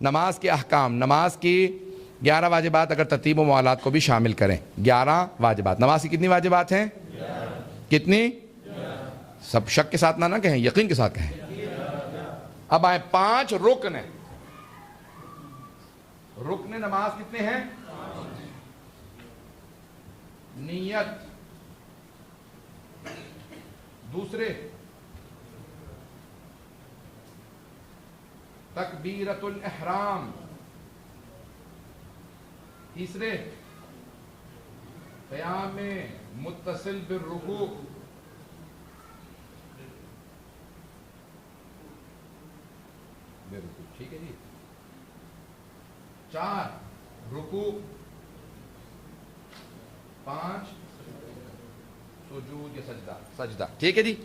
نماز کے احکام، نماز کی 11 واجبات اگر ترتیب و موالات کو بھی شامل کریں، 11 واجبات. نماز کی کتنی واجبات ہیں؟ کتنی؟ سب شک کے ساتھ نہ کہیں، یقین کے ساتھ کہیں. اب آئیں 5 رکن ہیں. رکن نماز کتنے ہیں؟ نیت، دوسرے تکبیرۃ الاحرام، تیسرے قیام متصل بالرکوع، ٹھیک ہے جی. 4 رکوع، 5 سجود یا سجدہ. ٹھیک ہے جی.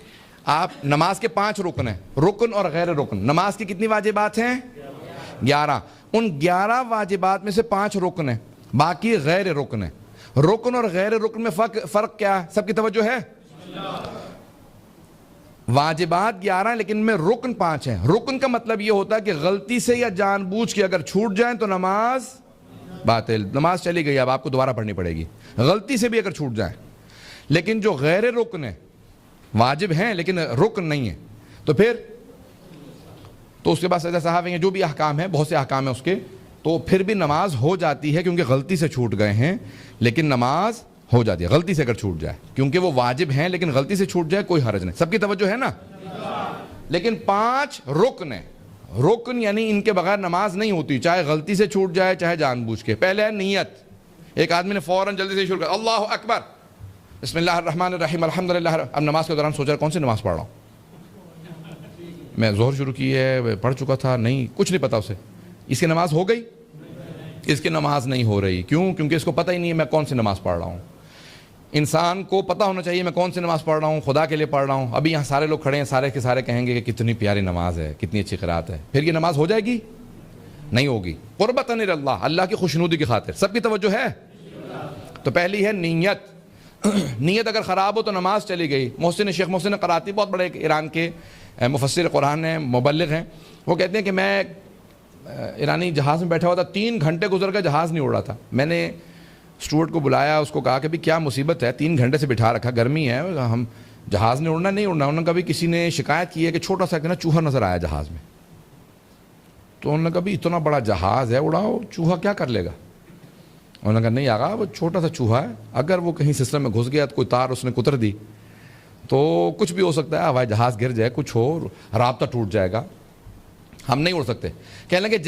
آپ نماز کے 5 رکن ہیں، رکن اور غیر رکن. نماز کی کتنی واجبات ہیں؟ 11. ان 11 واجبات میں سے 5 رکن ہیں، باقی غیر رکن ہیں. رکن اور غیر رکن میں فرق کیا ہے؟ سب کی توجہ ہے؟ واجبات 11 لیکن میں رکن 5 ہیں. رکن کا مطلب یہ ہوتا ہے کہ غلطی سے یا جان بوجھ کے اگر چھوٹ جائیں تو نماز باطل، نماز چلی گئی، اب آپ کو دوبارہ پڑھنی پڑے گی. غلطی سے بھی اگر چھوٹ جائیں. لیکن جو غیر رکن ہے، واجب ہیں لیکن رکن نہیں ہے، تو پھر تو اس کے بعد سجدہ صحابہ ہیں، جو بھی احکام ہیں، بہت سے احکام ہیں اس کے، تو پھر بھی نماز ہو جاتی ہے کیونکہ غلطی سے چھوٹ گئے ہیں. لیکن نماز ہو جاتی ہے غلطی سے اگر چھوٹ جائے، کیونکہ وہ واجب ہیں لیکن غلطی سے چھوٹ جائے کوئی حرج نہیں. سب کی توجہ ہے نا؟ لیکن 5 رکن ہیں. رکن یعنی ان کے بغیر نماز نہیں ہوتی، چاہے غلطی سے چھوٹ جائے چاہے جان بوجھ کے. پہلے ہے نیت. ایک آدمی نے فوراً جلدی سے شروع کیا اللہ اکبر بسم اللہ الرحمن الرحیم الحمدللہ. اب نماز کے دوران سوچ رہا کون سی نماز پڑھ رہا ہوں، میں ظہر شروع کی ہے، پڑھ چکا تھا، نہیں کچھ نہیں پتا اسے. اس کی نماز ہو گئی؟ اس کی نماز نہیں ہو رہی. کیوں؟ کیونکہ اس کو پتہ ہی نہیں ہے میں کون سی نماز پڑھ رہا ہوں. انسان کو پتہ ہونا چاہیے میں کون سی نماز پڑھ رہا ہوں، خدا کے لیے پڑھ رہا ہوں. ابھی یہاں سارے لوگ کھڑے ہیں، سارے کے سارے کہیں گے کہ کتنی پیاری نماز ہے، کتنی اچھی قرات ہے. پھر یہ نماز ہو جائے گی؟ نہیں ہوگی. قربتاً اللہ، اللہ کی خوشنودی کی خاطر. سب کی توجہ ہے؟ تو پہلی ہے نیت. نیت اگر خراب ہو تو نماز چلی گئی. شیخ محسن قراتی بہت بڑے ایران کے مفسر قرآن ہیں، مبلغ ہیں. وہ کہتے ہیں کہ میں ایرانی جہاز میں بیٹھا ہوا تھا، 3 گھنٹے گزر گئے، جہاز نہیں اڑ رہا تھا. میں نے اسٹوارڈ کو بلایا، اس کو کہا کہ بھی کیا مصیبت ہے، 3 گھنٹے سے بٹھا رکھا، گرمی ہے، ہم جہاز نہیں اڑنا. انہوں نے کہا بھی کسی نے شکایت کی ہے کہ چھوٹا سا نا چوہا نظر آیا جہاز میں. تو انہوں نے کہا بھی اتنا بڑا جہاز ہے، اڑاؤ، چوہا کیا کر لے گا؟ انہوں نے کہا نہیں آقا، وہ چھوٹا سا چوہا ہے، اگر وہ کہیں سسٹم میں گھس گیا تو کوئی تار اس نے کتر دی تو کچھ بھی ہو سکتا ہے، ہوائی جہاز گر جائے، کچھ ہو، رابطہ ٹوٹ جائے گا، ہم نہیں اڑ سکتے. کہنے لگے